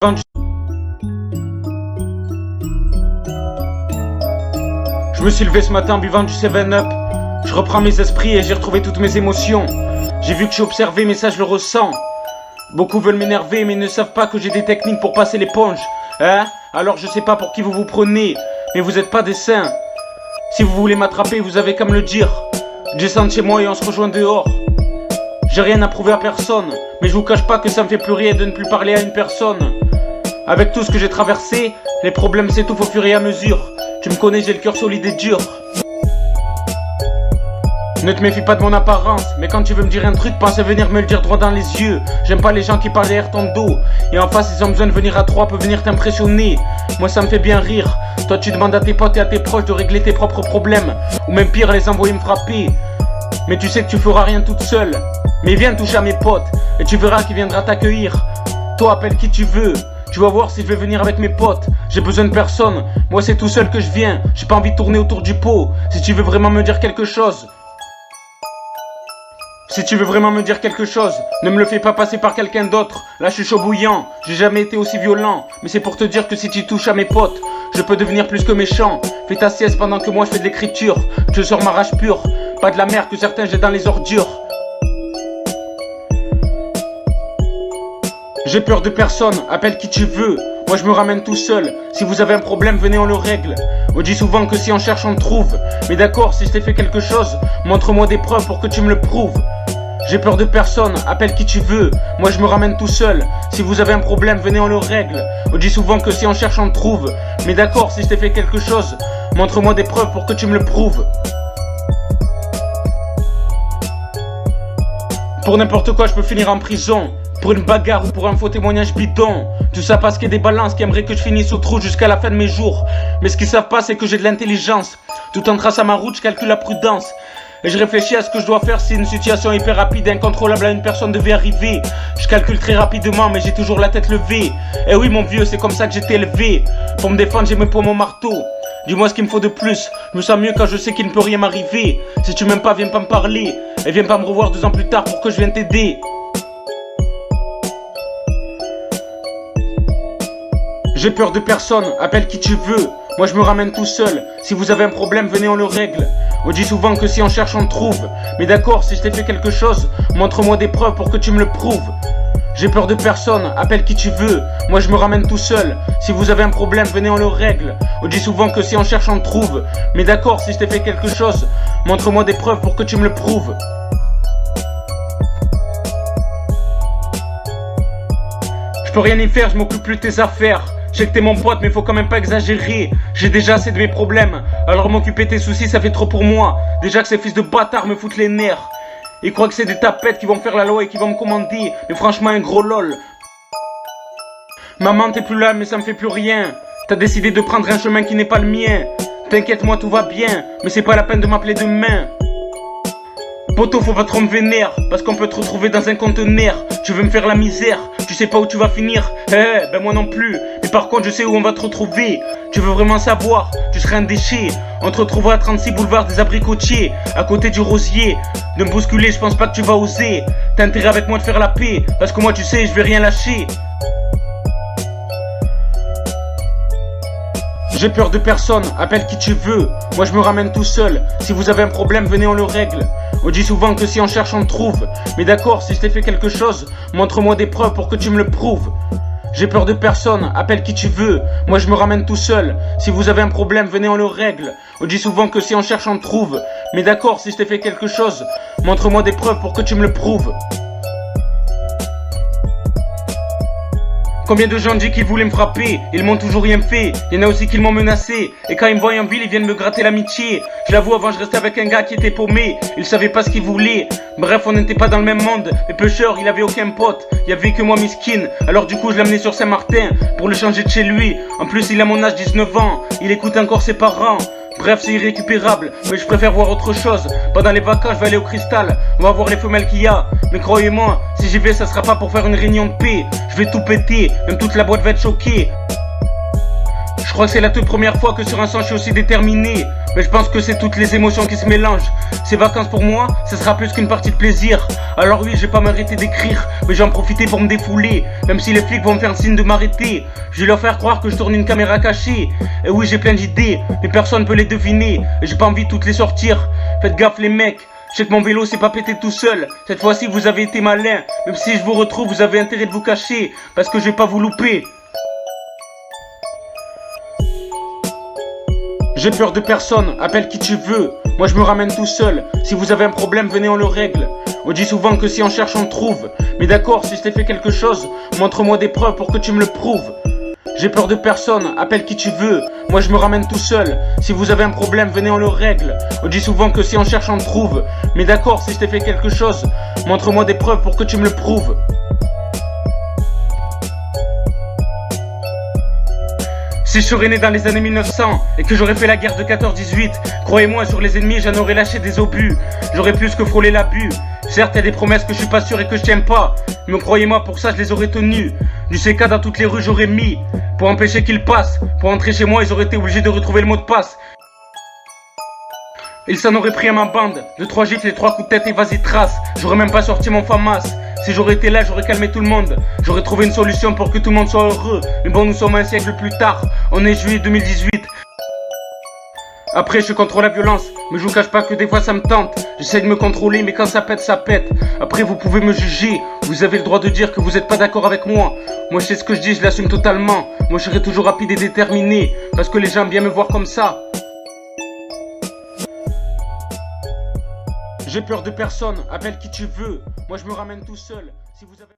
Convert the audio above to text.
Je me suis levé ce matin buvant du 7-Up. Je reprends mes esprits et j'ai retrouvé toutes mes émotions. J'ai vu que je suis observé mais ça je le ressens. Beaucoup veulent m'énerver mais ne savent pas que j'ai des techniques pour passer l'éponge. Hein? Alors je sais pas pour qui vous vous prenez, mais vous êtes pas des saints. Si vous voulez m'attraper vous avez qu'à me le dire. Descends de chez moi et on se rejoint dehors. J'ai rien à prouver à personne, mais je vous cache pas que ça me fait plus rire de ne plus parler à une personne. Avec tout ce que j'ai traversé, les problèmes s'étouffent au fur et à mesure. Tu me connais, j'ai le cœur solide et dur. Ne te méfie pas de mon apparence, mais quand tu veux me dire un truc, pense à venir me le dire droit dans les yeux. J'aime pas les gens qui parlent derrière ton dos. Et en face, ils ont besoin de venir à trois pour venir t'impressionner. Moi, ça me fait bien rire. Toi, tu demandes à tes potes et à tes proches de régler tes propres problèmes. Ou même pire, les envoyer me frapper. Mais tu sais que tu feras rien toute seule. Mais viens toucher à mes potes, et tu verras qui viendra t'accueillir. Toi, appelle qui tu veux. Tu vas voir si je vais venir avec mes potes. J'ai besoin de personne. Moi, c'est tout seul que je viens. J'ai pas envie de tourner autour du pot. Si tu veux vraiment me dire quelque chose. Si tu veux vraiment me dire quelque chose, ne me le fais pas passer par quelqu'un d'autre. Là je suis chaud bouillant, j'ai jamais été aussi violent. Mais c'est pour te dire que si tu touches à mes potes, je peux devenir plus que méchant. Fais ta sieste pendant que moi je fais de l'écriture. Je sors ma rage pure, pas de la merde que certains jettent dans les ordures. J'ai peur de personne, appelle qui tu veux. Moi je me ramène tout seul. Si vous avez un problème, venez on le règle. On dit souvent que si on cherche on trouve. Mais d'accord, si je t'ai fait quelque chose, montre-moi des preuves pour que tu me le prouves. J'ai peur de personne, appelle qui tu veux. Moi je me ramène tout seul. Si vous avez un problème, venez on le règle. On dit souvent que si on cherche on trouve. Mais d'accord, si je t'ai fait quelque chose, montre-moi des preuves pour que tu me le prouves. Pour n'importe quoi je peux finir en prison. Pour une bagarre ou pour un faux témoignage bidon. Tout ça parce qu'il y a des balances qui aimeraient que je finisse au trou jusqu'à la fin de mes jours. Mais ce qu'ils savent pas c'est que j'ai de l'intelligence. Tout en traçant ma route je calcule la prudence. Et je réfléchis à ce que je dois faire si une situation hyper rapide et incontrôlable à une personne devait arriver. Je calcule très rapidement mais j'ai toujours la tête levée. Et oui mon vieux, c'est comme ça que j'ai été élevé. Pour me défendre j'ai mes poings mon marteau. Dis-moi ce qu'il me faut de plus. Je me sens mieux quand je sais qu'il ne peut rien m'arriver. Si tu m'aimes pas, viens pas me parler. Et viens pas me revoir 2 ans plus tard pour que je vienne t'aider. J'ai peur de personne, appelle qui tu veux. Moi je me ramène tout seul. Si vous avez un problème, venez on le règle. On dit souvent que si on cherche on trouve. Mais d'accord, si je t'ai fait quelque chose, montre-moi des preuves pour que tu me le prouves. J'ai peur de personne, appelle qui tu veux. Moi je me ramène tout seul. Si vous avez un problème, venez on le règle. On dit souvent que si on cherche on trouve. Mais d'accord, si je t'ai fait quelque chose, montre-moi des preuves pour que tu me le prouves. Je peux rien y faire, je m'occupe plus de tes affaires. Je sais que t'es mon pote mais faut quand même pas exagérer. J'ai déjà assez de mes problèmes. Alors m'occuper de tes soucis ça fait trop pour moi. Déjà que ces fils de bâtards me foutent les nerfs. Ils croient que c'est des tapettes qui vont faire la loi et qui vont me commander. Mais franchement un gros lol. Maman t'es plus là mais ça me fait plus rien. T'as décidé de prendre un chemin qui n'est pas le mien. T'inquiète moi tout va bien. Mais c'est pas la peine de m'appeler demain. Poto faut pas trop me vénère. Parce qu'on peut te retrouver dans un conteneur. Tu veux me faire la misère. Tu sais pas où tu vas finir. Ben moi non plus. Mais par contre je sais où on va te retrouver. Tu veux vraiment savoir? Tu seras un déchet. On te retrouvera à 36 boulevard des Abricotiers, à côté du Rosier. De me bousculer je pense pas que tu vas oser. T'as intérêt avec moi de faire la paix. Parce que moi tu sais je vais rien lâcher. J'ai peur de personne, appelle qui tu veux. Moi je me ramène tout seul. Si vous avez un problème, venez on le règle. On dit souvent que si on cherche on trouve. Mais d'accord, si je t'ai fait quelque chose, montre-moi des preuves pour que tu me le prouves. J'ai peur de personne, appelle qui tu veux. Moi je me ramène tout seul. Si vous avez un problème, venez on le règle. On dit souvent que si on cherche on trouve. Mais d'accord, si je t'ai fait quelque chose, montre-moi des preuves pour que tu me le prouves. Combien de gens disent qu'ils voulaient me frapper, ils m'ont toujours rien fait. Il y en a aussi qui m'ont menacé. Et quand ils me voient en ville, ils viennent me gratter l'amitié. Je l'avoue, avant je restais avec un gars qui était paumé. Il savait pas ce qu'il voulait. Bref, on n'était pas dans le même monde. Mais pêcheur, il avait aucun pote. Il y avait que moi miskin. Alors du coup, je l'ai amené sur Saint-Martin pour le changer de chez lui. En plus, il a mon âge, 19 ans. Il écoute encore ses parents. Bref, c'est irrécupérable, mais je préfère voir autre chose. Pendant les vacances, je vais aller au Cristal. On va voir les femelles qu'il y a. Mais croyez-moi, si j'y vais, ça sera pas pour faire une réunion de paix. Je vais tout péter, même toute la boîte va être choquée. Je crois que c'est la toute première fois que sur un son je suis aussi déterminé. Mais je pense que c'est toutes les émotions qui se mélangent. Ces vacances pour moi, ce sera plus qu'une partie de plaisir. Alors oui, je vais pas m'arrêter d'écrire, mais j'en profiter pour me défouler. Même si les flics vont me faire signe de m'arrêter, je vais leur faire croire que je tourne une caméra cachée. Et oui, j'ai plein d'idées, mais personne peut les deviner. Et j'ai pas envie de toutes les sortir. Faites gaffe les mecs. Je sais que mon vélo s'est pas pété tout seul. Cette fois-ci vous avez été malin. Même si je vous retrouve, vous avez intérêt de vous cacher, parce que je vais pas vous louper. J'ai peur de personne, appelle qui tu veux. Moi je me ramène tout seul. Si vous avez un problème, venez on le règle. On dit souvent que si on cherche on trouve. Mais d'accord, si je t'ai fait quelque chose, montre-moi des preuves pour que tu me le prouves. J'ai peur de personne, appelle qui tu veux. Moi je me ramène tout seul. Si vous avez un problème, venez on le règle. On dit souvent que si on cherche on trouve. Mais d'accord, si je t'ai fait quelque chose, montre-moi des preuves pour que tu me le prouves. Si je serais né dans les années 1900 et que j'aurais fait la guerre de 14-18, croyez-moi, sur les ennemis j'en aurais lâché des obus. J'aurais plus que frôlé l'abus. Certes, il y a des promesses que je suis pas sûr et que je tiens pas, mais croyez-moi, pour ça je les aurais tenues. Du CK dans toutes les rues j'aurais mis, pour empêcher qu'ils passent. Pour entrer chez moi ils auraient été obligés de retrouver le mot de passe. Ils s'en auraient pris à ma bande, de 3 gifles et 3 coups de tête et vas-y trace. J'aurais même pas sorti mon FAMAS. Si j'aurais été là, j'aurais calmé tout le monde. J'aurais trouvé une solution pour que tout le monde soit heureux. Mais bon, nous sommes un siècle plus tard. On est juillet 2018. Après, je suis contre la violence. Mais je vous cache pas que des fois ça me tente. J'essaie de me contrôler, mais quand ça pète, ça pète. Après, vous pouvez me juger. Vous avez le droit de dire que vous êtes pas d'accord avec moi. Moi, je sais ce que je dis, je l'assume totalement. Moi, je serai toujours rapide et déterminé. Parce que les gens aiment bien me voir comme ça. J'ai peur de personne, appelle qui tu veux. Moi je me ramène tout seul. Si vous avez...